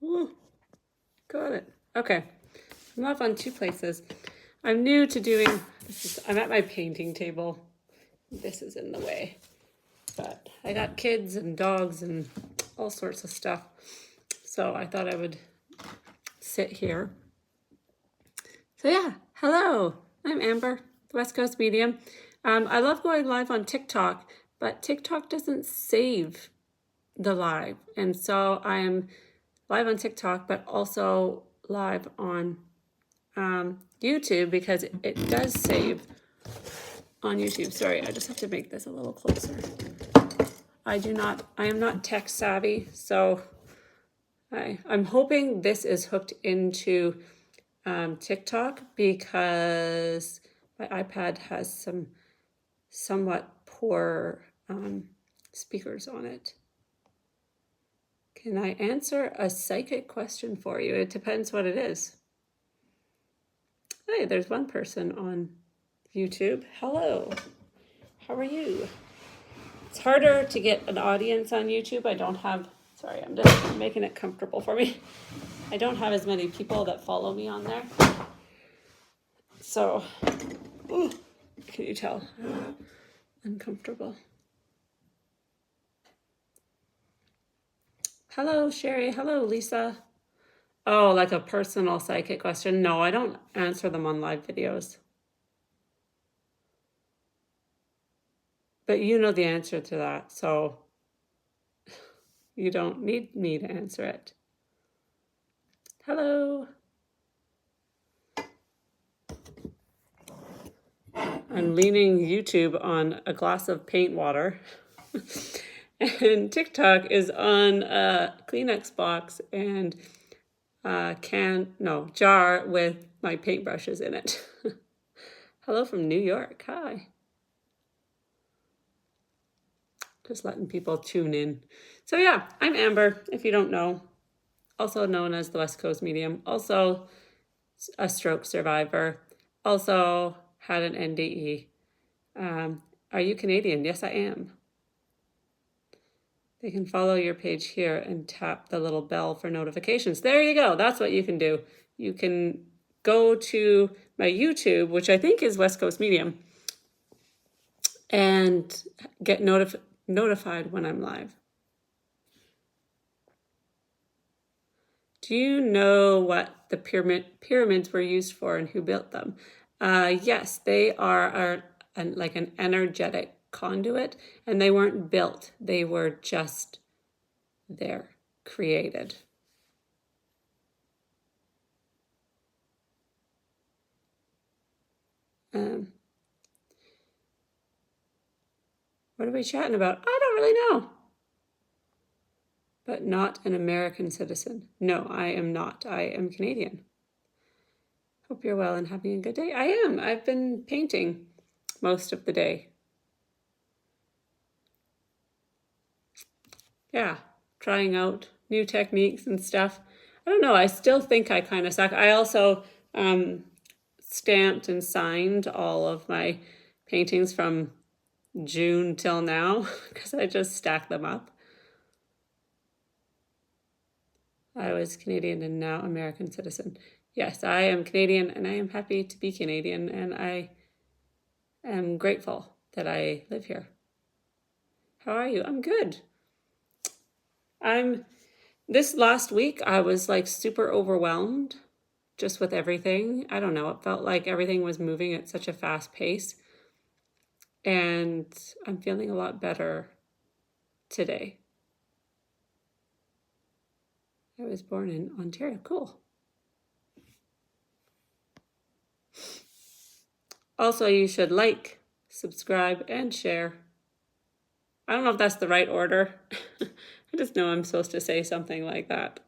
Ooh, got it. Okay. I'm off on two places. I'm new to doing this. I'm at my painting table. This is in the way. But I got kids and dogs and all sorts of stuff. So I thought I would sit here. So yeah, hello. I'm Amber, the West Coast Medium. I love going live on TikTok, but TikTok doesn't save the live. And so I'm live on TikTok, but also live on YouTube because it does save on YouTube. Sorry, I just have to make this a little closer. I am not tech savvy, so I'm hoping this is hooked into TikTok because my iPad has some somewhat poor speakers on it. Can I answer a psychic question for you? It depends what it is. Hey, there's one person on YouTube. Hello. How are you? It's harder to get an audience on YouTube. Sorry, I'm just making it comfortable for me. I don't have as many people that follow me on there. So, can you tell? I'm uncomfortable. Hello, Sherry. Hello, Lisa. Oh, like a personal psychic question? No, I don't answer them on live videos. But you know the answer to that, so you don't need me to answer it. Hello. I'm leaning YouTube on a glass of paint water. And TikTok is on a Kleenex box and a jar with my paintbrushes in it. Hello from New York. Hi. Just letting people tune in. So yeah, I'm Amber, if you don't know. Also known as the West Coast Medium. Also a stroke survivor. Also had an NDE. Are you Canadian? Yes, I am. They can follow your page here and tap the little bell for notifications. There you go. That's what you can do. You can go to my YouTube, which I think is West Coast Medium, and get notified when I'm live. Do you know what the pyramids were used for and who built them? Yes, they are like an energetic conduit, and they weren't built. They were just there, created. What are we chatting about? I don't really know. But not an American citizen. No, I am not. I am Canadian. Hope you're well and having a good day. I am. I've been painting most of the day. Yeah, trying out new techniques and stuff. I don't know. I still think I kind of suck. I also stamped and signed all of my paintings from June till now because I just stacked them up. I was Canadian and now American citizen. Yes, I am Canadian and I am happy to be Canadian and I am grateful that I live here. How are you? I'm good. This last week I was like super overwhelmed just with everything. I don't know. It felt like everything was moving at such a fast pace. And I'm feeling a lot better today. I was born in Ontario. Cool. Also, you should like, subscribe, and share. I don't know if that's the right order. I just know I'm supposed to say something like that.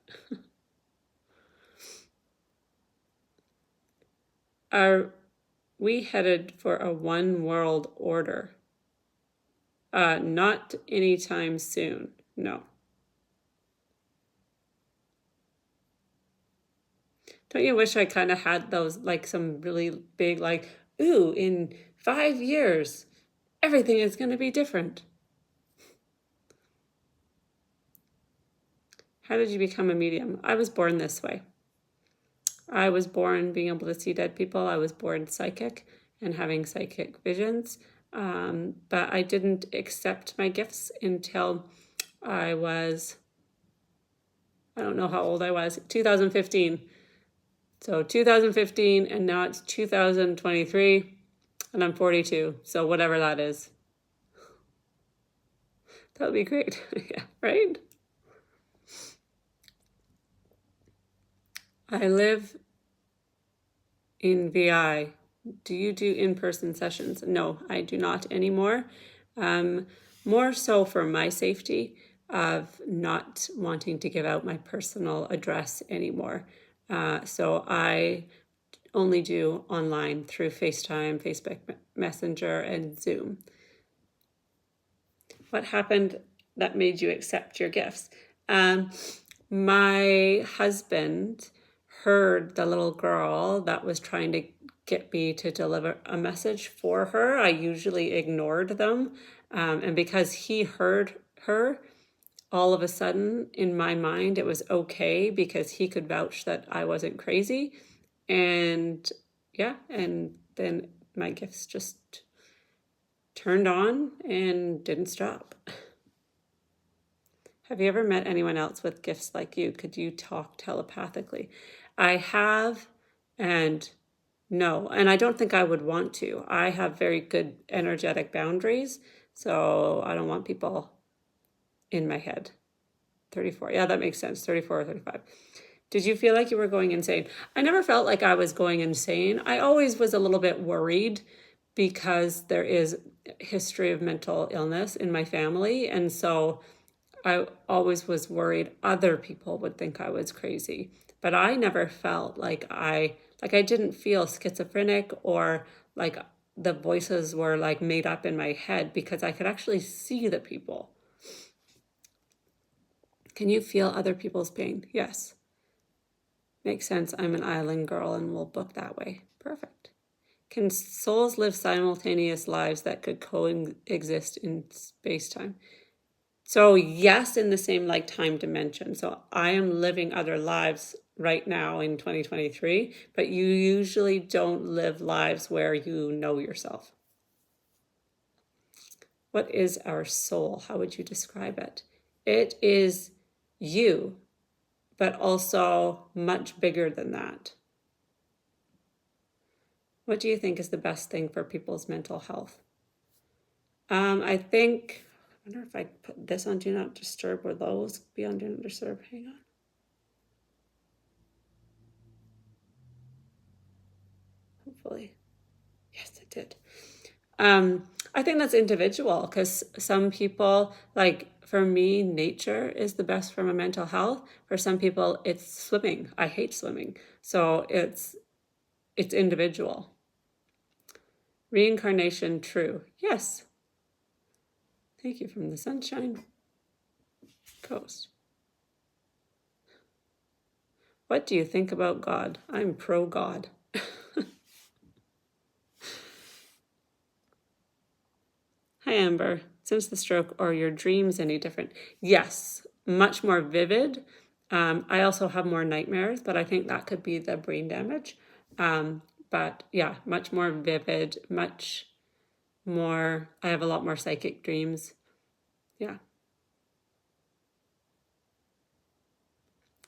Are we headed for a one world order? Not anytime soon, no. Don't you wish I kind of had those, like some really big, like, ooh, in 5 years, everything is going to be different. How did you become a medium? I was born this way. I was born being able to see dead people. I was born psychic and having psychic visions. But I didn't accept my gifts until I don't know how old I was, 2015. So 2015, and now it's 2023, and I'm 42. So whatever that is. That would be great. Yeah, right? I live in VI. Do you do in-person sessions? No, I do not anymore. More so for my safety of not wanting to give out my personal address anymore. So I only do online through FaceTime, Facebook Messenger, and Zoom. What happened that made you accept your gifts? My husband heard the little girl that was trying to get me to deliver a message for her. I usually ignored them. And because he heard her, all of a sudden in my mind, it was okay because he could vouch that I wasn't crazy. And yeah, and then my gifts just turned on and didn't stop. Have you ever met anyone else with gifts like you? Could you talk telepathically? I have, and no, and I don't think I would want to. I have very good energetic boundaries, so I don't want people in my head. 34, yeah, that makes sense, 34 or 35. Did you feel like you were going insane? I never felt like I was going insane. I always was a little bit worried because there is a history of mental illness in my family, and so I always was worried other people would think I was crazy. But I never felt like I didn't feel schizophrenic or like the voices were like made up in my head because I could actually see the people. Can you feel other people's pain? Yes. Makes sense. I'm an island girl and we'll book that way. Perfect. Can souls live simultaneous lives that could coexist in space-time? So yes, in the same like time dimension. So I am living other lives right now in 2023, but you usually don't live lives where you know yourself. What is our soul? How would you describe it? It is you, but also much bigger than that. What do you think is the best thing for people's mental health? I think, I wonder if I put this on Do Not Disturb, or those be on Do Not Disturb. Hang on. Hopefully. Yes, it did. I think that's individual because some people, like for me, nature is the best for my mental health. For some people, it's swimming. I hate swimming. So it's individual. Reincarnation true. Yes. Thank you from the Sunshine Coast. What do you think about God? I'm pro God. Hi, Amber. Since the stroke, are your dreams any different? Yes, much more vivid. I also have more nightmares, but I think that could be the brain damage. But yeah, much more vivid, much more, I have a lot more psychic dreams. Yeah.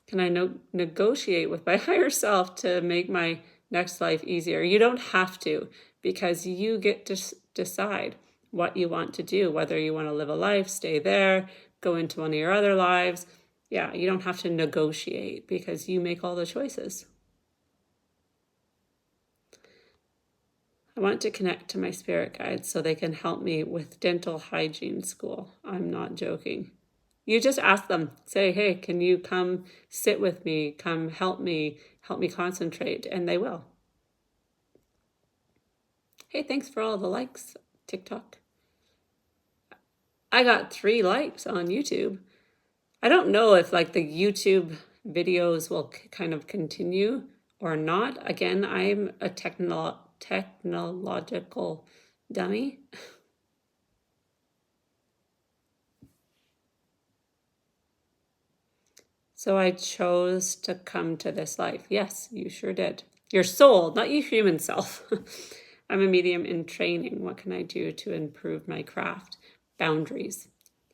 Can I negotiate with my higher self to make my next life easier? You don't have to, because you get to decide what you want to do, whether you want to live a life, stay there, go into one of your other lives. Yeah, you don't have to negotiate because you make all the choices. I want to connect to my spirit guides so they can help me with dental hygiene school. I'm not joking. You just ask them, say, hey, can you come sit with me, come help me concentrate, and they will. Hey, thanks for all the likes, TikTok. I got 3 likes on YouTube. I don't know if like the YouTube videos will kind of continue or not. Again, I'm a technological dummy. So I chose to come to this life. Yes, you sure did. Your soul, not your human self. I'm a medium in training. What can I do to improve my craft? Boundaries.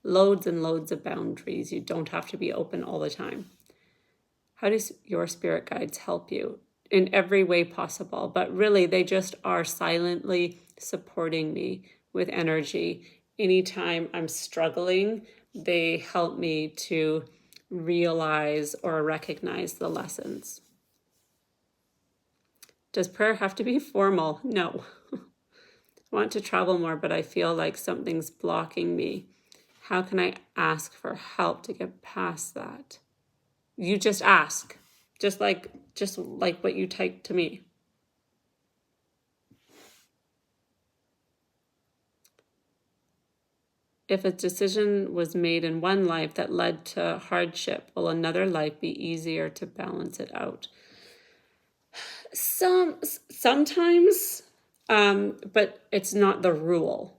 Loads and loads of boundaries. You don't have to be open all the time. How do your spirit guides help you? In every way possible, but really they just are silently supporting me with energy. Anytime I'm struggling, they help me to realize or recognize the lessons. Does prayer have to be formal? No. I want to travel more, but I feel like something's blocking me. How can I ask for help to get past that? You just ask, just like what you typed to me. If a decision was made in one life that led to hardship, will another life be easier to balance it out? Sometimes, but it's not the rule.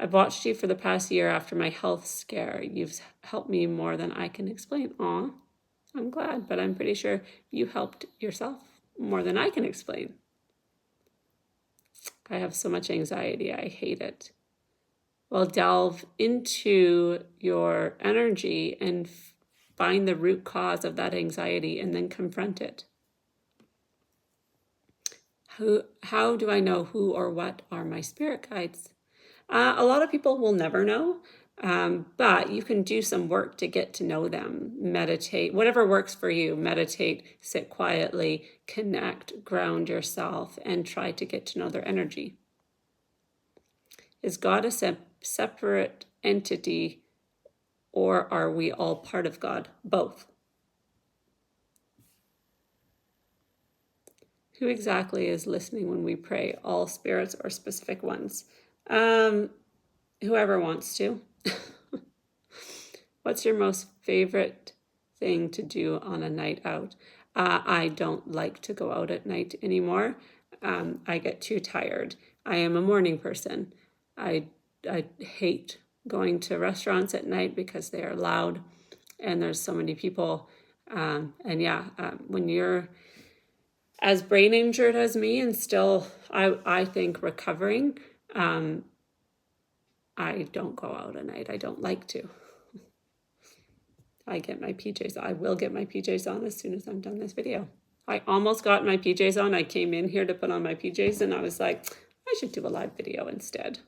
I've watched you for the past year after my health scare. You've helped me more than I can explain. Aw, I'm glad, but I'm pretty sure you helped yourself more than I can explain. I have so much anxiety. I hate it. Well, delve into your energy and find the root cause of that anxiety and then confront it. How do I know who or what are my spirit guides? A lot of people will never know, but you can do some work to get to know them. Meditate, whatever works for you. Meditate, sit quietly, connect, ground yourself, and try to get to know their energy. Is God a separate entity, or are we all part of God? Both. Who exactly is listening when we pray? All spirits or specific ones? Whoever wants to. What's your most favorite thing to do on a night out? I don't like to go out at night anymore. I get too tired. I am a morning person. I hate going to restaurants at night because they are loud and there's so many people. When you're as brain injured as me and still, I think, recovering, I don't go out at night. I don't like to. I get my PJs. I will get my PJs on as soon as I'm done this video. I almost got my PJs on. I came in here to put on my PJs and I was like, I should do a live video instead.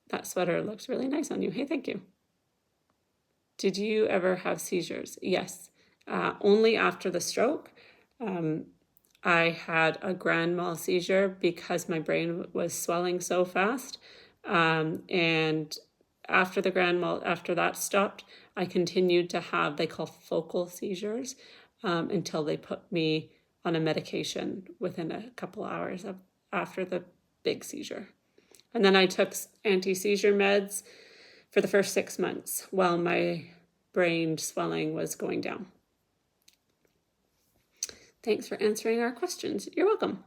That sweater looks really nice on you. Hey, thank you. Did you ever have seizures? Yes. Only after the stroke. I had a grand mal seizure because my brain was swelling so fast. And after the grand mal, after that stopped, I continued to have, they call focal seizures, until they put me on a medication within a couple hours after the big seizure. And then I took anti-seizure meds for the first 6 months while my brain swelling was going down. Thanks for answering our questions. You're welcome.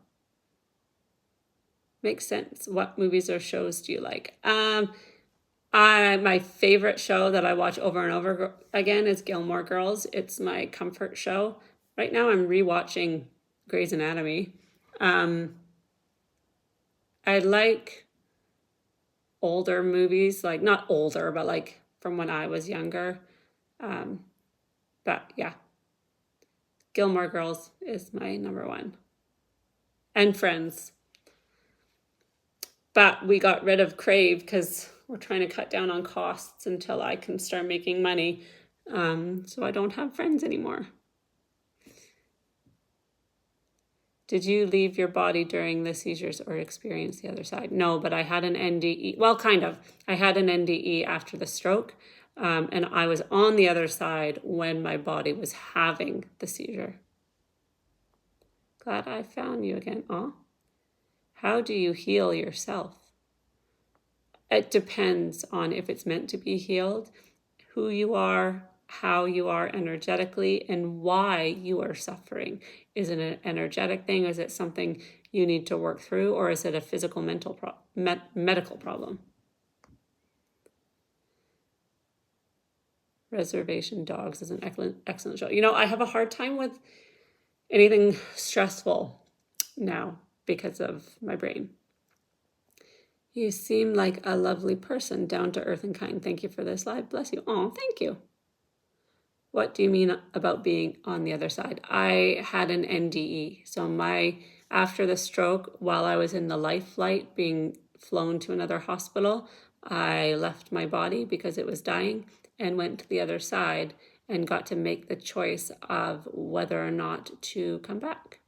Makes sense. What movies or shows do you like? My favorite show that I watch over and over again is Gilmore Girls. It's my comfort show. Right now I'm rewatching Grey's Anatomy. I like older movies, like not older, but like from when I was younger. But yeah, Gilmore Girls is my number one. And Friends. But we got rid of Crave because we're trying to cut down on costs until I can start making money. So I don't have Friends anymore. Did you leave your body during the seizures or experience the other side? No, but I had an NDE. Well, kind of. I had an NDE after the stroke, and I was on the other side when my body was having the seizure. Glad I found you again. Aw. How do you heal yourself? It depends on if it's meant to be healed, who you are, how you are energetically, and why you are suffering. Is it an energetic thing? Is it something you need to work through, or is it a physical, mental, medical problem? Reservation Dogs is an excellent show. You know, I have a hard time with anything stressful now because of my brain. You seem like a lovely person, down to earth and kind. Thank you for this live. Bless you. Oh, thank you. What do you mean about being on the other side? I had an NDE. So after the stroke, while I was in the life flight being flown to another hospital, I left my body because it was dying and went to the other side and got to make the choice of whether or not to come back.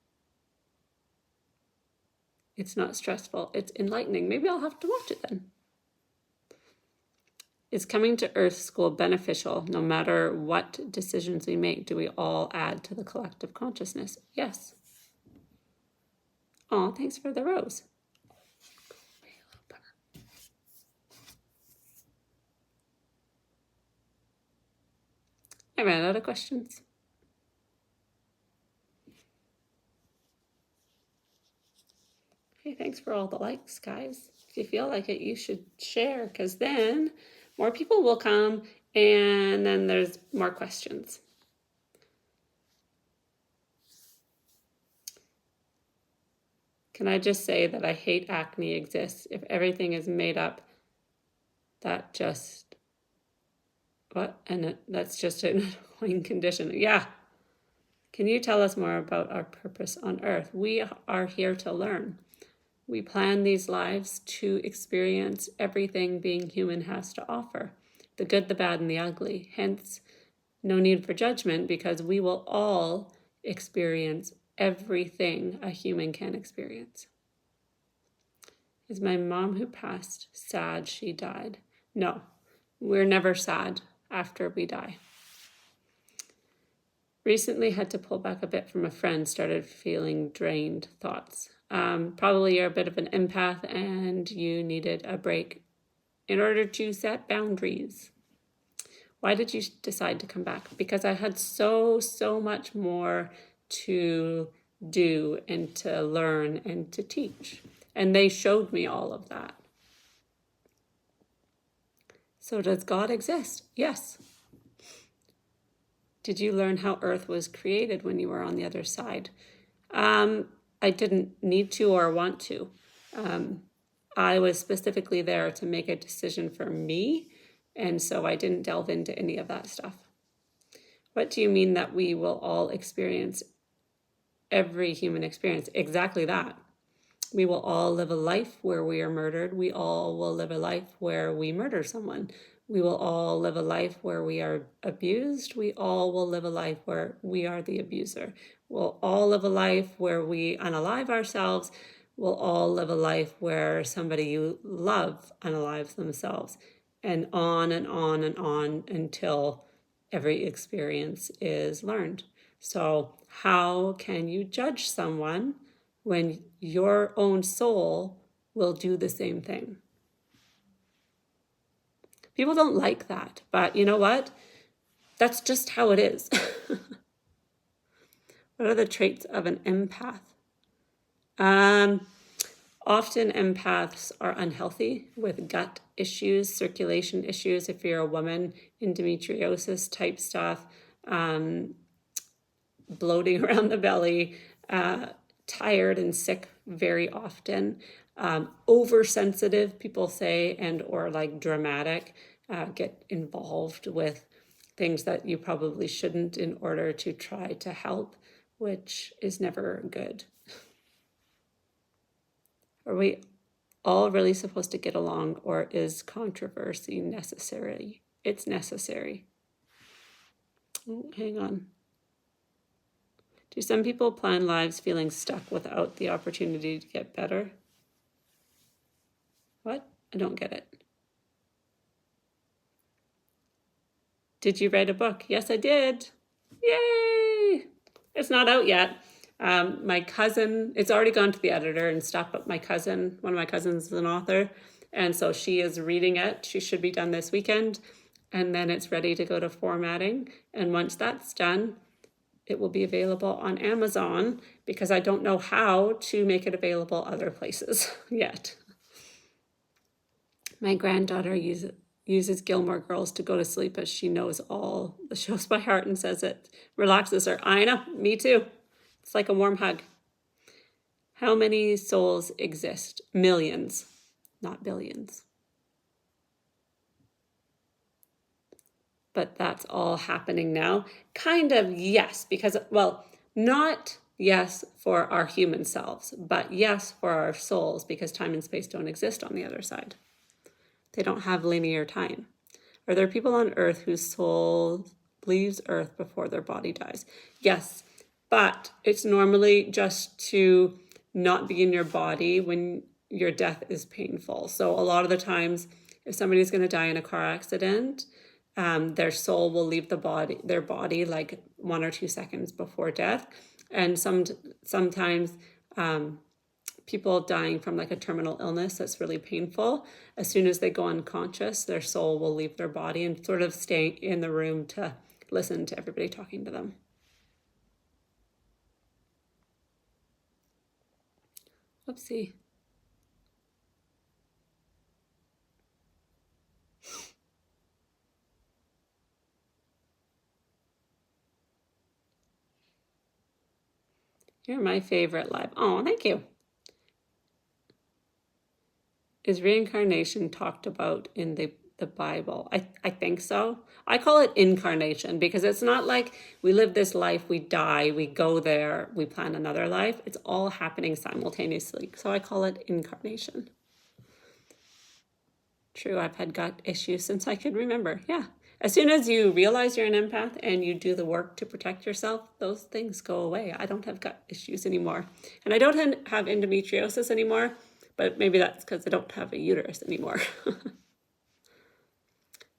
It's not stressful. It's enlightening. Maybe I'll have to watch it then. Is coming to Earth School beneficial no matter what decisions we make? Do we all add to the collective consciousness? Yes. Oh, thanks for the rose. I ran out of questions. Hey, thanks for all the likes, guys. If you feel like it, you should share, because then more people will come and then there's more questions. Can I just say that I hate acne exists? If everything is made up, that just, what? And that's just an annoying condition. Yeah. Can you tell us more about our purpose on Earth? We are here to learn. We plan these lives to experience everything being human has to offer, the good, the bad, and the ugly. Hence, no need for judgment, because we will all experience everything a human can experience. Is my mom who passed sad she died? No, we're never sad after we die. Recently had to pull back a bit from a friend, started feeling drained. Thoughts? Probably you're a bit of an empath and you needed a break in order to set boundaries. Why did you decide to come back? Because I had so much more to do and to learn and to teach. And they showed me all of that. So does God exist? Yes. Did you learn how Earth was created when you were on the other side? I didn't need to or want to. I was specifically there to make a decision for me, and so I didn't delve into any of that stuff. What do you mean that we will all experience every human experience? Exactly that. We will all live a life where we are murdered. We all will live a life where we murder someone. We will all live a life where we are abused. We all will live a life where we are the abuser. We'll all live a life where we unalive ourselves. We'll all live a life where somebody you love unalives themselves. And on and on and on until every experience is learned. So how can you judge someone when your own soul will do the same thing? People don't like that, but you know what? That's just how it is. What are the traits of an empath? Often empaths are unhealthy with gut issues, circulation issues. If you're a woman, endometriosis type stuff, bloating around the belly, tired and sick very often, oversensitive, people say, and or like dramatic, get involved with things that you probably shouldn't in order to try to help, which is never good. Are we all really supposed to get along, or is controversy necessary? It's necessary. Oh, hang on. Do some people plan lives feeling stuck without the opportunity to get better? What? I don't get it. Did you write a book? Yes, I did. Yay! It's not out yet. My cousin, it's already gone to the editor and stuff, but my cousin, one of my cousins is an author, and so she is reading it. She should be done this weekend, and then it's ready to go to formatting. And once that's done, it will be available on Amazon because I don't know how to make it available other places yet. My granddaughter uses Gilmore Girls to go to sleep as she knows all the shows by heart and says it relaxes her. I know, me too. It's like a warm hug. How many souls exist? Millions, not billions. But that's all happening now. Kind of, yes, because, well, not yes for our human selves, but yes for our souls, because time and space don't exist on the other side. They don't have linear time. Are there people on earth whose soul leaves earth before their body dies? Yes, but it's normally just to not be in your body when your death is painful. So a lot of the times, if somebody's going to die in a car accident, their soul will leave their body like 1 or 2 seconds before death. And sometimes people dying from like a terminal illness that's really painful, as soon as they go unconscious, their soul will leave their body and sort of stay in the room to listen to everybody talking to them. Whoopsie. You're my favorite live. Oh, thank you. Is reincarnation talked about in the Bible? I think so. I call it incarnation because it's not like we live this life, we die, we go there, we plan another life. It's all happening simultaneously. So I call it incarnation. True, I've had gut issues since I could remember. Yeah. As soon as you realize you're an empath and you do the work to protect yourself, those things go away. I don't have gut issues anymore. And I don't have endometriosis anymore, but maybe that's because I don't have a uterus anymore.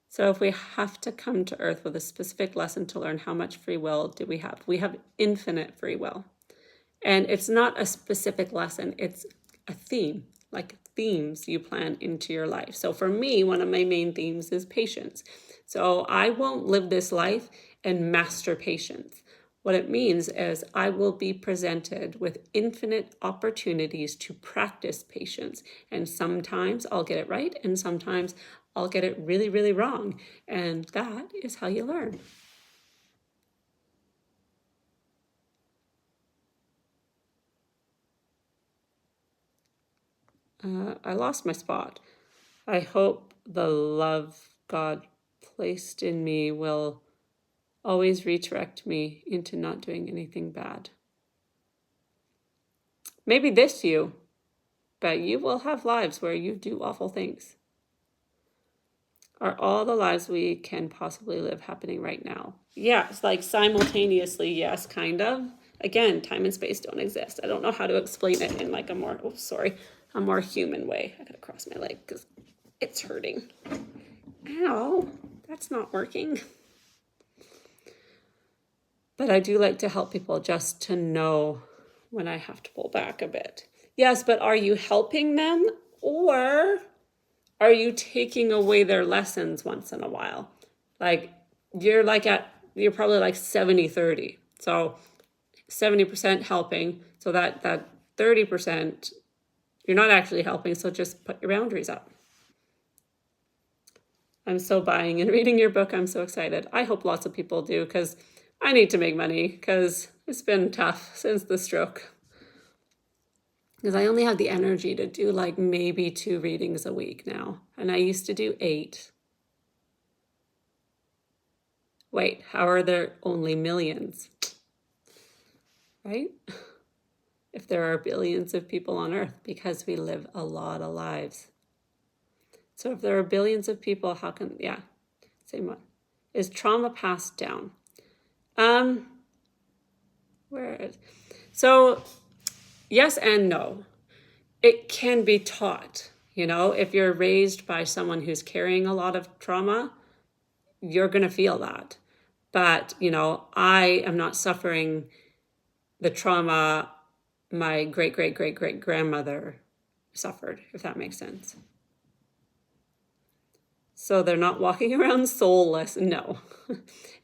So if we have to come to Earth with a specific lesson to learn, how much free will do we have? We have infinite free will. And it's not a specific lesson, it's a theme, like themes you plan into your life. So for me, one of my main themes is patience. So I won't live this life and master patience. What it means is I will be presented with infinite opportunities to practice patience. And sometimes I'll get it right, and sometimes I'll get it really, really wrong. And that is how you learn. I lost my spot. I hope the love God placed in me will always redirect me into not doing anything bad. Maybe this you, but you will have lives where you do awful things. Are all the lives we can possibly live happening right now? Yes, like simultaneously, yes, kind of. Again, time and space don't exist. I don't know how to explain it in like a more human way. I gotta cross my leg because it's hurting. Ow, that's not working. But I do like to help people just to know when I have to pull back a bit. Yes, but are you helping them, or are you taking away their lessons once in a while? Like you're probably like 70-30. So 70% helping, so that 30% you're not actually helping, so just put your boundaries up. I'm so buying and reading your book. I'm so excited. I hope lots of people do, because I need to make money, because it's been tough since the stroke. Because I only have the energy to do like maybe 2 readings a week now. And I used to do 8. Wait, how are there only millions? Right? If there are billions of people on Earth, because we live a lot of lives. So if there are billions of people, how can, yeah, same one. Is trauma passed down? So yes and no. It can be taught. If you're raised by someone who's carrying a lot of trauma, you're going to feel that. But, I am not suffering the trauma my great-great-great-great-grandmother suffered, if that makes sense. So they're not walking around soulless. No.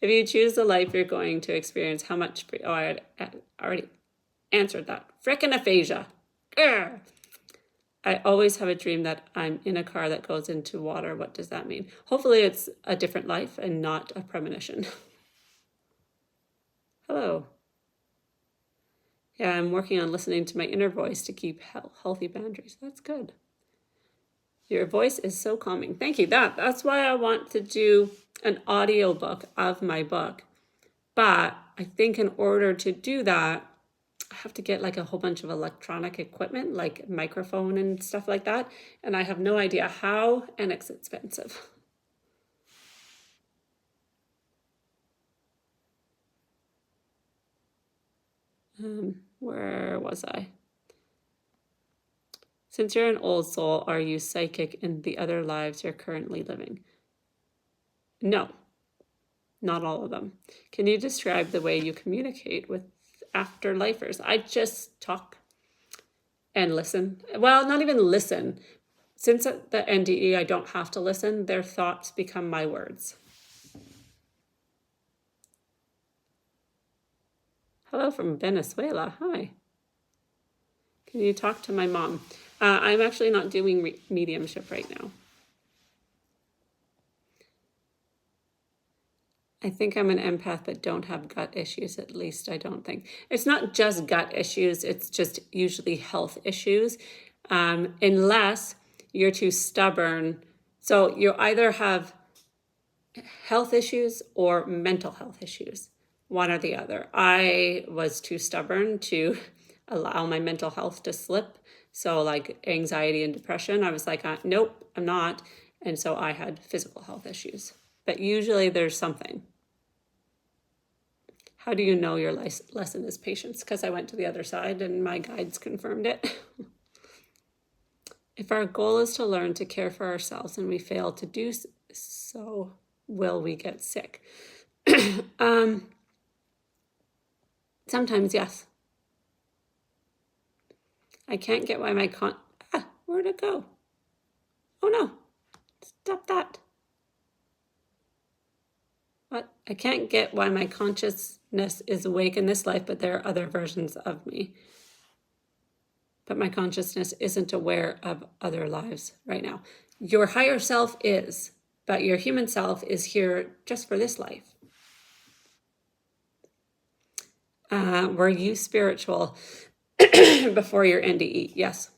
If you choose the life you're going to experience, how much... Oh, I already answered that. Frickin' aphasia. Grr. I always have a dream that I'm in a car that goes into water. What does that mean? Hopefully it's a different life and not a premonition. Hello. Yeah, I'm working on listening to my inner voice to keep healthy boundaries. That's good. Your voice is so calming. Thank you. That's why I want to do an audiobook of my book. But I think in order to do that, I have to get like a whole bunch of electronic equipment, like microphone and stuff like that. And I have no idea how, and it's expensive. Where was I? Since you're an old soul, are you psychic in the other lives you're currently living? No, not all of them. Can you describe the way you communicate with afterlifers? I just talk and listen. Well, not even listen. Since at the NDE, I don't have to listen. Their thoughts become my words. Hello from Venezuela. Hi. Can you talk to my mom? I'm actually not doing mediumship right now. I think I'm an empath, but don't have gut issues, at least I don't think. It's not just gut issues, it's just usually health issues, unless you're too stubborn. So you either have health issues or mental health issues, one or the other. I was too stubborn to allow my mental health to slip. So like anxiety and depression, I was like, nope, I'm not. And so I had physical health issues. But usually there's something. How do you know your lesson is patience? Because I went to the other side and my guides confirmed it. If our goal is to learn to care for ourselves and we fail to do so, will we get sick? Sometimes, yes. I can't get why my where'd it go? Oh no, stop that. What? I can't get why my consciousness is awake in this life, but there are other versions of me. But my consciousness isn't aware of other lives right now. Your higher self is, but your human self is here just for this life. Were you spiritual before your NDE? Yes.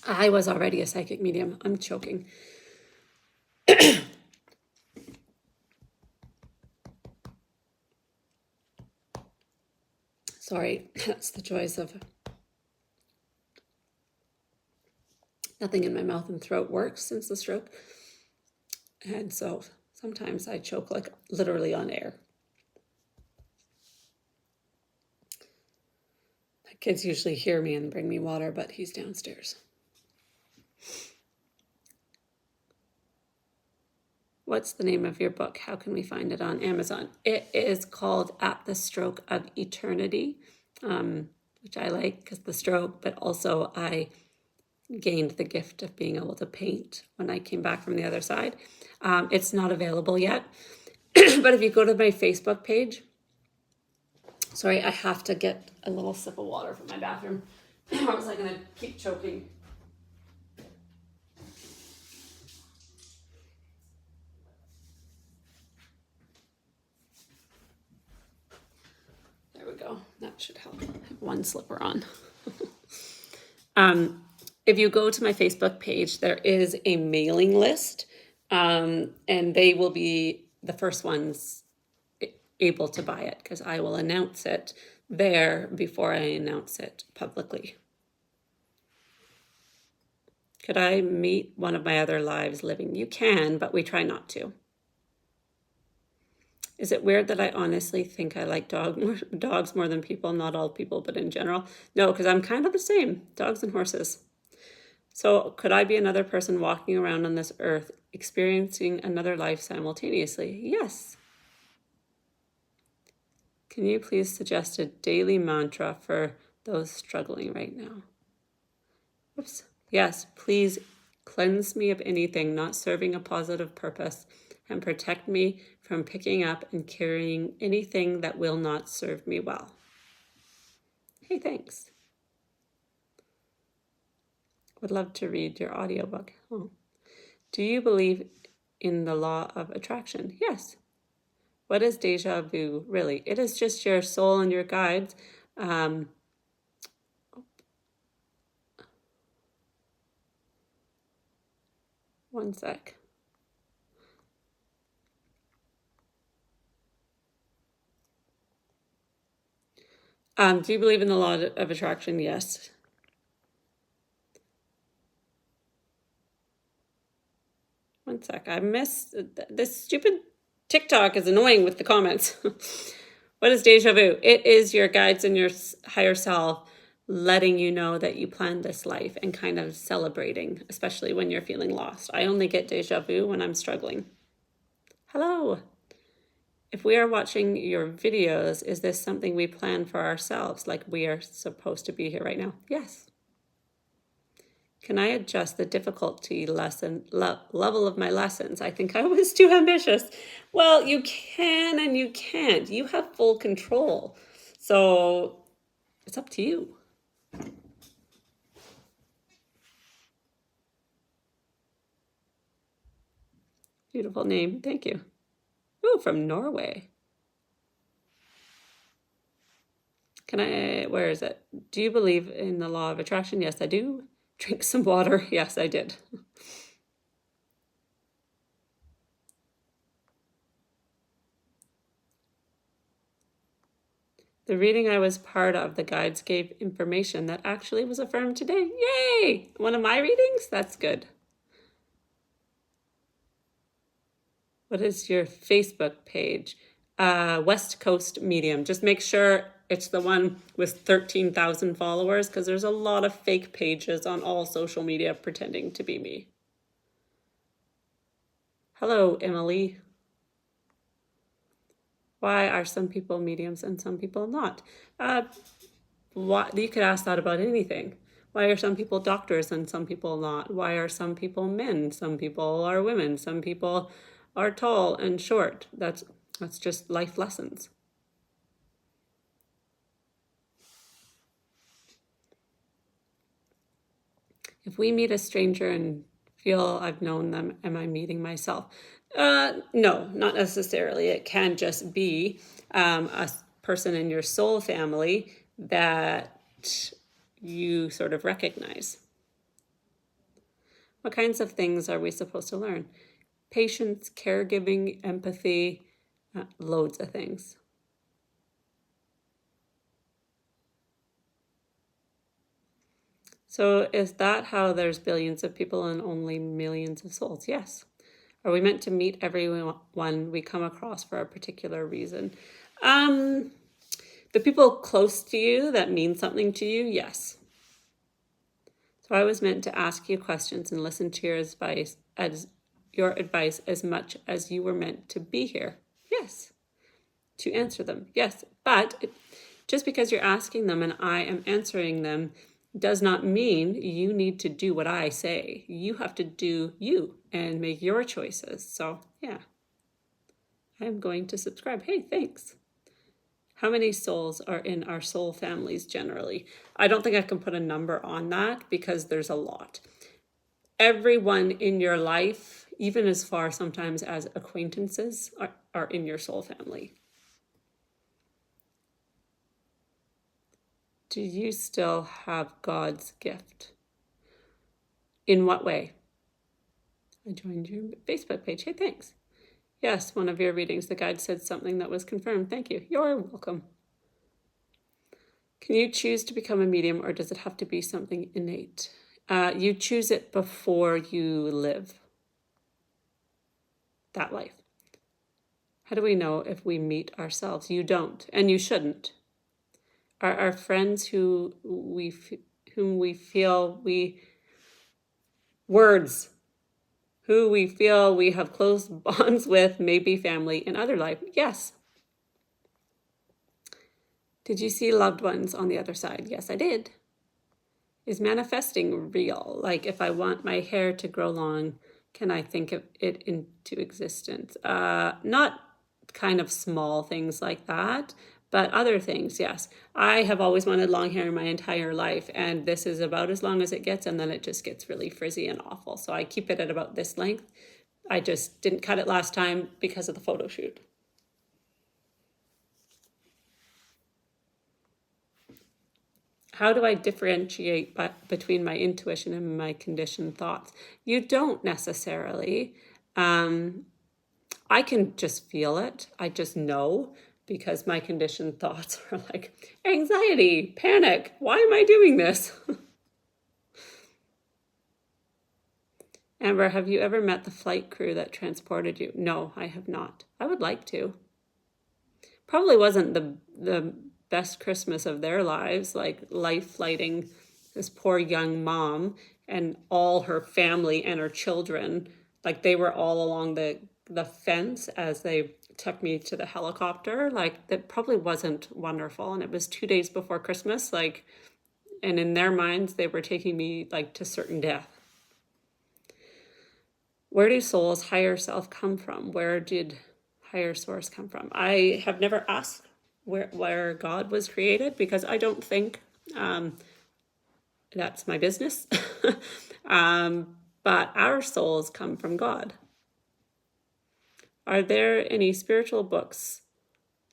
I was already a psychic medium. I'm choking. Sorry, that's the joys of nothing in my mouth and throat works since the stroke. And so sometimes I choke like literally on air. My kids usually hear me and bring me water, but he's downstairs. What's the name of your book? How can we find it on Amazon? It is called At the Stroke of Eternity, which I like because the stroke, but also I gained the gift of being able to paint when I came back from the other side. It's not available yet, but if you go to my Facebook page, sorry, I have to get a little sip of water from my bathroom. Or was I going to keep choking? There we go. That should help. I have one slipper on. If you go to my Facebook page, there is a mailing list, and they will be the first ones able to buy it because I will announce it there before I announce it publicly. Could I meet one of my other lives living? You can, but we try not to. Is it weird that I honestly think I like dogs more than people? Not all people, but in general. No, because I'm kind of the same. Dogs and horses. So could I be another person walking around on this earth, experiencing another life simultaneously? Yes. Can you please suggest a daily mantra for those struggling right now? Oops. Yes, please Cleanse me of anything not serving a positive purpose, and protect me from picking up and carrying anything that will not serve me well. Hey, thanks. Would love to read your audiobook. Oh. Do you believe in the law of attraction? Yes. What is déjà vu, really? It is just your soul and your guides. One sec. Do you believe in the law of attraction? Yes. One sec. I missed this stupid TikTok is annoying with the comments. What is déjà vu? It is your guides and your higher self letting you know that you planned this life and kind of celebrating, especially when you're feeling lost. I only get déjà vu when I'm struggling. Hello. If we are watching your videos, is this something we plan for ourselves, like we are supposed to be here right now? Yes. Can I adjust the difficulty level of my lessons? I think I was too ambitious. Well, you can and you can't. You have full control. So it's up to you. Beautiful name. Thank you. Ooh, from Norway. Where is it? Do you believe in the law of attraction? Yes, I do. Drink some water. Yes, I did. The reading I was part of, the guides gave information that actually was affirmed today. Yay! One of my readings? That's good. What is your Facebook page? West Coast Medium. Just make sure it's the one with 13,000 followers, because there's a lot of fake pages on all social media pretending to be me. Hello, Emily. Why are some people mediums and some people not? You could ask that about anything. Why are some people doctors and some people not? Why are some people men? Some people are women. Some people are tall and short. That's just life lessons. If we meet a stranger and feel I've known them, am I meeting myself? No, not necessarily. It can just be a person in your soul family that you sort of recognize. What kinds of things are we supposed to learn? Patience, caregiving, empathy, loads of things. So is that how there's billions of people and only millions of souls? Yes. Are we meant to meet everyone we come across for a particular reason? The people close to you that mean something to you, yes. So I was meant to ask you questions and listen to your advice as much as you were meant to be here. Yes. To answer them, yes. But just because you're asking them and I am answering them does not mean you need to do what I say. You have to do you and make your choices. So yeah, I'm going to subscribe. Hey, thanks. How many souls are in our soul families generally? I don't think I can put a number on that because there's a lot. Everyone in your life, even as far sometimes as acquaintances, are in your soul family. Do you still have God's gift? In what way? I joined your Facebook page. Hey, thanks. Yes, one of your readings, the guide said something that was confirmed. Thank you. You're welcome. Can you choose to become a medium, or does it have to be something innate? You choose it before you live that life. How do we know if we meet ourselves? You don't, and you shouldn't. Our friends whom we feel we have close bonds with, may be family in other life. Yes. Did you see loved ones on the other side? Yes, I did. Is manifesting real? Like if I want my hair to grow long, can I think of it into existence? Not kind of small things like that, but other things, yes. I have always wanted long hair my entire life, and this is about as long as it gets, and then it just gets really frizzy and awful. So I keep it at about this length. I just didn't cut it last time because of the photo shoot. How do I differentiate between my intuition and my conditioned thoughts? You don't necessarily. I can just feel it. I just know, because my conditioned thoughts are like anxiety, panic. Why am I doing this? Amber, have you ever met the flight crew that transported you? No, I have not. I would like to. Probably wasn't the best Christmas of their lives, like life flighting this poor young mom and all her family and her children. Like they were all along the fence as they took me to the helicopter. Like that probably wasn't wonderful. And it was 2 days before Christmas, like, and in their minds they were taking me like to certain death. Where do souls higher self come from? Where did higher source come from? I have never asked where God was created, because I don't think that's my business. But our souls come from God. Are there any spiritual books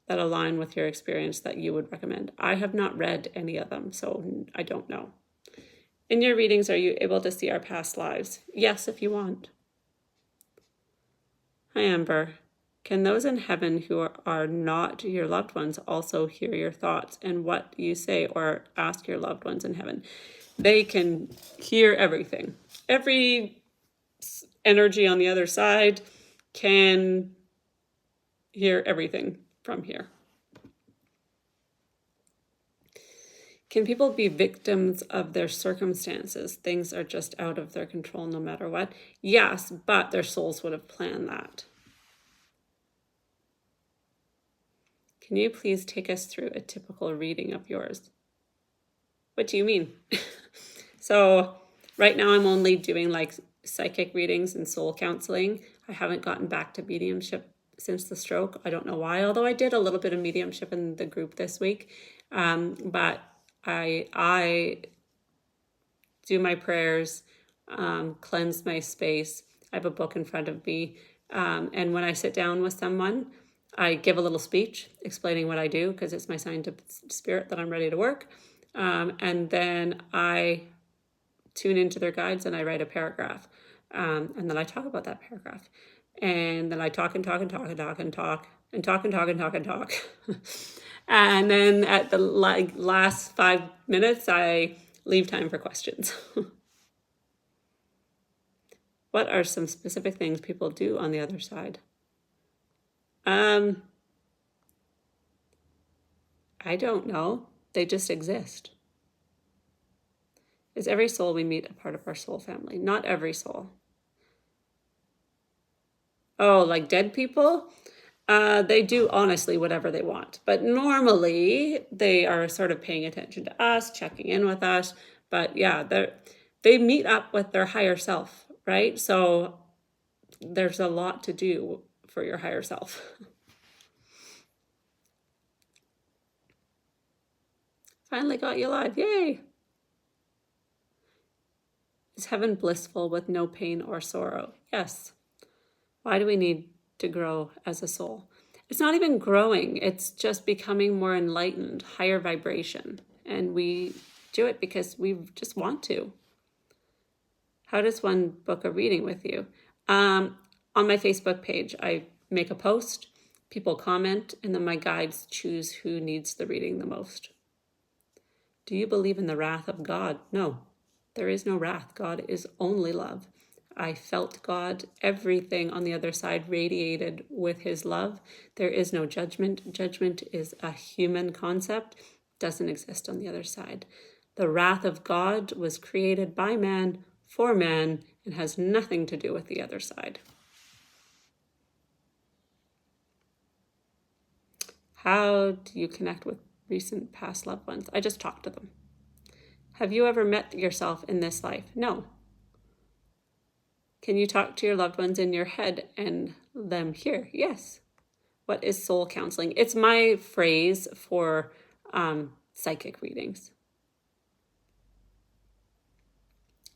that align with your experience that you would recommend? I have not read any of them, so I don't know. In your readings, are you able to see our past lives? Yes, if you want. Hi, Amber. Can those in heaven who are not your loved ones also hear your thoughts and what you say or ask your loved ones in heaven? They can hear everything. Every energy on the other side can hear everything from here. Can people be victims of their circumstances? Things are just out of their control no matter what. Yes, but their souls would have planned that. Can you please take us through a typical reading of yours? What do you mean? So right now I'm only doing like psychic readings and soul counseling. I haven't gotten back to mediumship since the stroke. I don't know why, although I did a little bit of mediumship in the group this week. But I do my prayers, cleanse my space. I have a book in front of me. And when I sit down with someone, I give a little speech explaining what I do, because it's my sign to spirit that I'm ready to work. And then I tune into their guides and I write a paragraph. And then I talk about that paragraph. And then I talk and talk and talk and talk and talk and talk and talk and talk and talk. And then at the last 5 minutes, I leave time for questions. What are some specific things people do on the other side? I don't know. They just exist. Is every soul we meet a part of our soul family? Not every soul. Oh, like dead people? They do honestly whatever they want. But normally they are sort of paying attention to us, checking in with us. But yeah, they meet up with their higher self, right? So there's a lot to do for your higher self. Finally got you live. Yay! Is heaven blissful with no pain or sorrow? Yes. Why do we need to grow as a soul? It's not even growing. It's just becoming more enlightened, higher vibration. And we do it because we just want to. How does one book a reading with you? On my Facebook page, I make a post, people comment, and then my guides choose who needs the reading the most. Do you believe in the wrath of God? No, there is no wrath. God is only love. I felt God. Everything on the other side radiated with his love. There is no judgment. Judgment is a human concept, doesn't exist on the other side. The wrath of God was created by man for man and has nothing to do with the other side. How do you connect with recent past loved ones? I just talk to them. Have you ever met yourself in this life? No. Can you talk to your loved ones in your head and them hear? Yes. What is soul counseling? It's my phrase for psychic readings.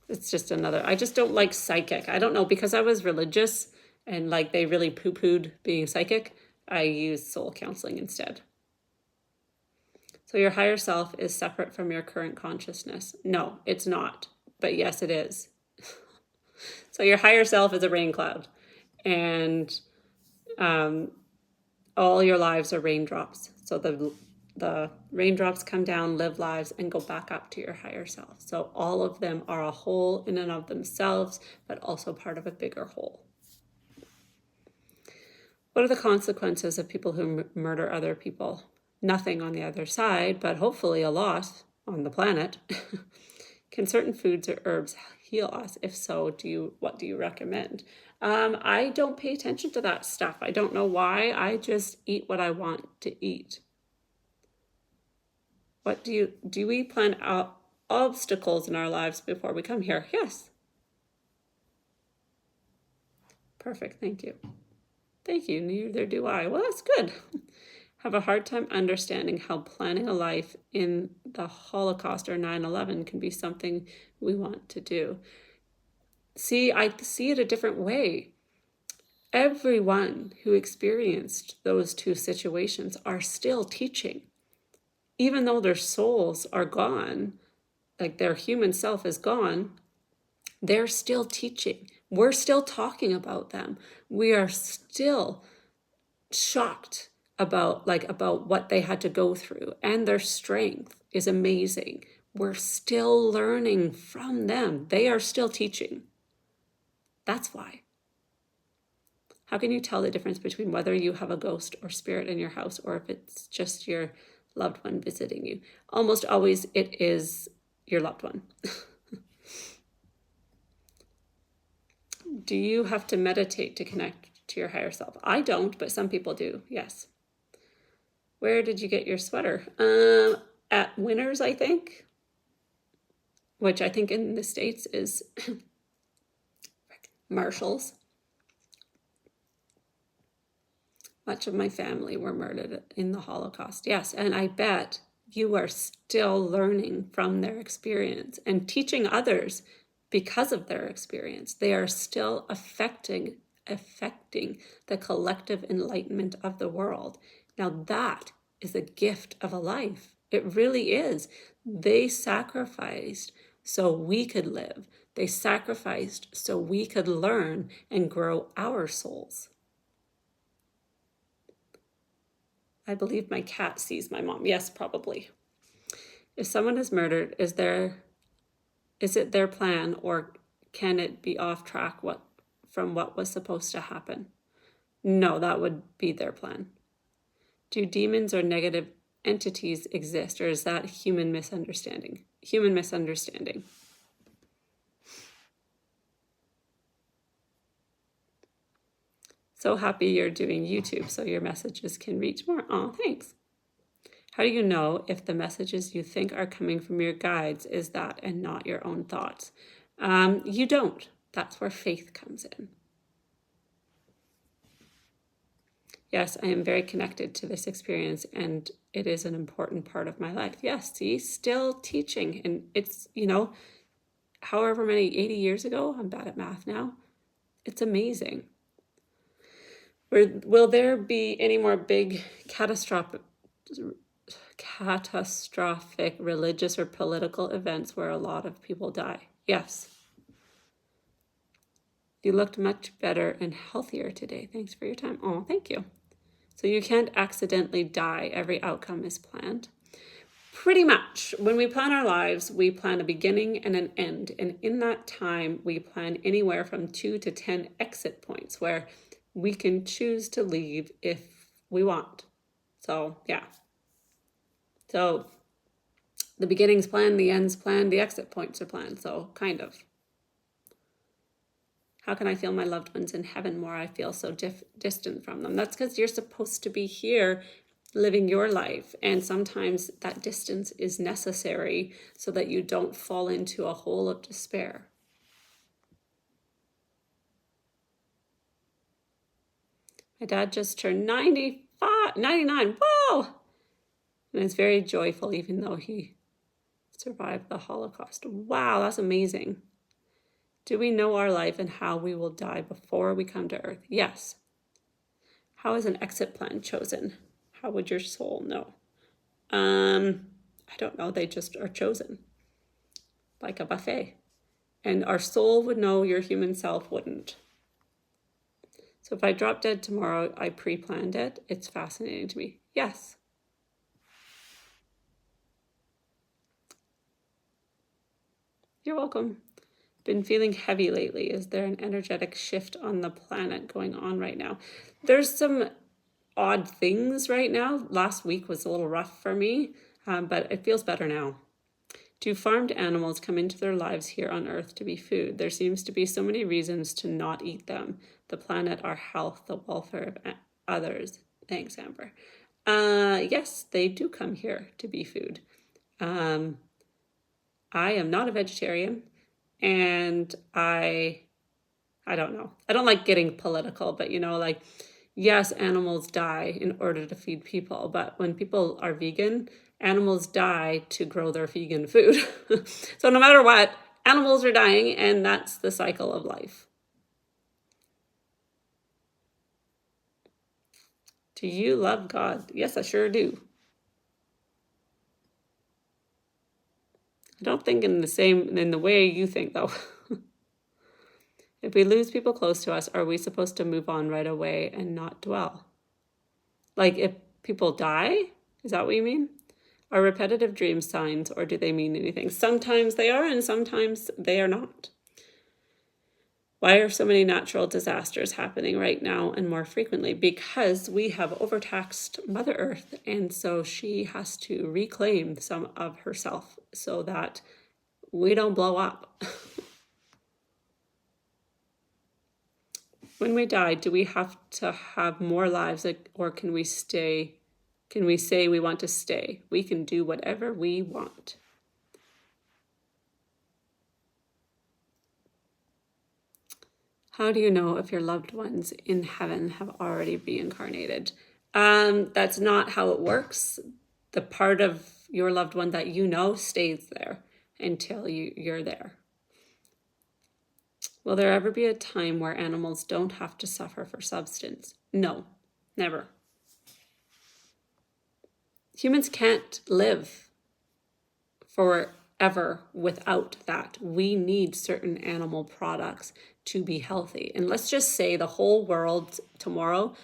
It's just another, I just don't like psychic. I don't know, because I was religious and like they really poo-pooed being psychic, I use soul counseling instead. So your higher self is separate from your current consciousness. No, it's not. But yes, it is. So your higher self is a rain cloud. And all your lives are raindrops. So the raindrops come down, live lives, and go back up to your higher self. So all of them are a whole in and of themselves, but also part of a bigger whole. What are the consequences of people who murder other people? Nothing on the other side, but hopefully a lot on the planet. Can certain foods or herbs heal us? If so, what do you recommend? I don't pay attention to that stuff. I don't know why. I just eat what I want to eat. What do we plan out obstacles in our lives before we come here? Yes. Perfect. Thank you. Thank you. Neither do I. Well, that's good. Have a hard time understanding how planning a life in the Holocaust or 9/11 can be something we want to do. See, I see it a different way. Everyone who experienced those two situations are still teaching. Even though their souls are gone, like their human self is gone, they're still teaching. We're still talking about them. We are still shocked about what they had to go through, and their strength is amazing. We're still learning from them. They are still teaching. That's why. How can you tell the difference between whether you have a ghost or spirit in your house, or if it's just your loved one visiting you? Almost always it is your loved one. Do you have to meditate to connect to your higher self? I don't, but some people do, yes. Where did you get your sweater? At Winners, I think, which I think in the States is Marshall's. Much of my family were murdered in the Holocaust. Yes, and I bet you are still learning from their experience and teaching others because of their experience. They are still affecting the collective enlightenment of the world. Now that is a gift of a life. It really is. They sacrificed so we could live. They sacrificed so we could learn and grow our souls. I believe my cat sees my mom. Yes, probably. If someone is murdered, is it their plan, or can it be off track from what was supposed to happen? No, that would be their plan. Do demons or negative entities exist, or is that human misunderstanding? Human misunderstanding. So happy you're doing YouTube so your messages can reach more. Oh, thanks. How do you know if the messages you think are coming from your guides is that and not your own thoughts? You don't. That's where faith comes in. Yes, I am very connected to this experience, and it is an important part of my life. Yes, see, still teaching. And it's, however many, 80 years ago, I'm bad at math now. It's amazing. Will there be any more big catastrophic religious or political events where a lot of people die? Yes. You looked much better and healthier today. Thanks for your time. Oh, thank you. So you can't accidentally die. Every outcome is planned. Pretty much. When we plan our lives, we plan a beginning and an end. And in that time, we plan anywhere from 2 to 10 exit points where we can choose to leave if we want. So, yeah. So the beginning's planned, the end's planned, the exit points are planned. So kind of. How can I feel my loved ones in heaven more? I feel so distant from them. That's because you're supposed to be here living your life. And sometimes that distance is necessary so that you don't fall into a hole of despair. My dad just turned 99. Whoa! And it's very joyful, even though he survived the Holocaust. Wow, that's amazing. Do we know our life and how we will die before we come to earth? Yes. How is an exit plan chosen? How would your soul know? I don't know. They just are chosen, like a buffet. And our soul would know, your human self wouldn't. So if I drop dead tomorrow, I pre-planned it. It's fascinating to me. Yes. You're welcome. Been feeling heavy lately. Is there an energetic shift on the planet going on right now? There's some odd things right now. Last week was a little rough for me, but it feels better now. Do farmed animals come into their lives here on Earth to be food? There seems to be so many reasons to not eat them. The planet, our health, the welfare of others. Thanks, Amber. Yes, they do come here to be food. I am not a vegetarian, and I don't know. I don't like getting political, but like, yes, animals die in order to feed people, but when people are vegan, animals die to grow their vegan food. So no matter what, animals are dying, and that's the cycle of life. Do you love God? Yes, I sure do. I don't think in the way you think, though. If we lose people close to us, are we supposed to move on right away and not dwell? Like if people die? Is that what you mean? Are repetitive dreams signs, or do they mean anything? Sometimes they are, and sometimes they are not. Why are so many natural disasters happening right now and more frequently? Because we have overtaxed Mother Earth, and so she has to reclaim some of herself so that we don't blow up. When we die, do we have to have more lives, or can we stay? Can we say we want to stay? We can do whatever we want. How do you know if your loved ones in heaven have already reincarnated? That's not how it works. The part of your loved one that you know stays there until you're there. Will there ever be a time where animals don't have to suffer for substance? No, never. Humans can't live forever without that. We need certain animal products to be healthy. And let's just say the whole world tomorrow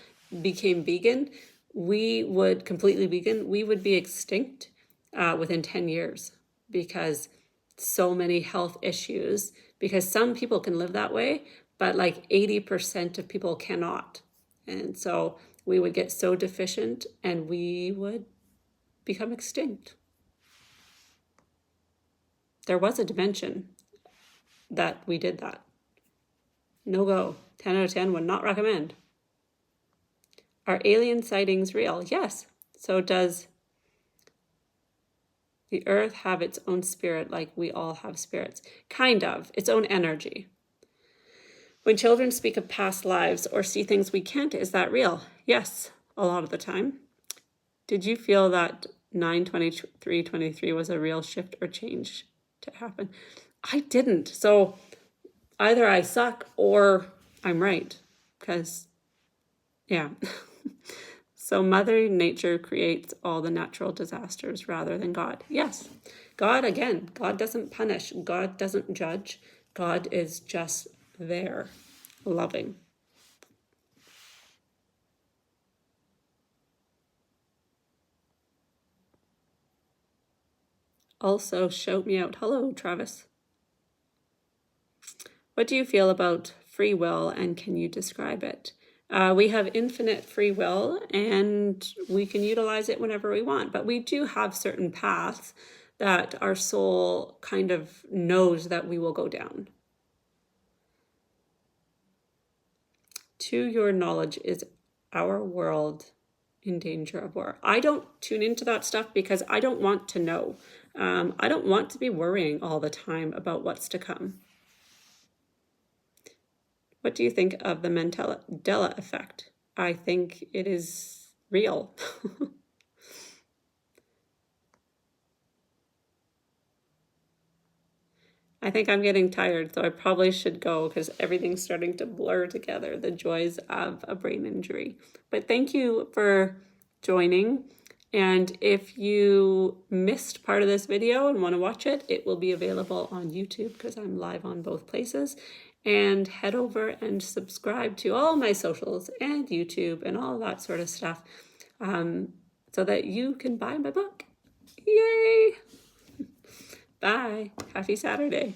became vegan. We would completely vegan. We would be extinct within 10 years because so many health issues, because some people can live that way, but like 80% of people cannot. And so we would get so deficient and we would become extinct. There was a dimension that we did that. No go. 10 out of 10 would not recommend. Are alien sightings real? Yes. So does the earth have its own spirit like we all have spirits? Kind of. Its own energy. When children speak of past lives or see things we can't, is that real? Yes, a lot of the time. Did you feel that 9/23/23 was a real shift or change to happen? I didn't. So either I suck or I'm right, because, yeah. So Mother Nature creates all the natural disasters rather than God. Yes. God doesn't punish. God doesn't judge. God is just there, loving. Also, shout me out. Hello, Travis. What do you feel about free will, and can you describe it? We have infinite free will, and we can utilize it whenever we want, but we do have certain paths that our soul kind of knows that we will go down. To your knowledge, is our world in danger of war. I don't tune into that stuff because I don't want to know. I don't want to be worrying all the time about what's to come. What do you think of the Mandela effect? I think it is real. I think I'm getting tired, so I probably should go because everything's starting to blur together, the joys of a brain injury. But thank you for joining. And if you missed part of this video and want to watch it, it will be available on YouTube because I'm live on both places. And head over and subscribe to all my socials and YouTube and all that sort of stuff so that you can buy my book. Yay! Bye. Happy Saturday.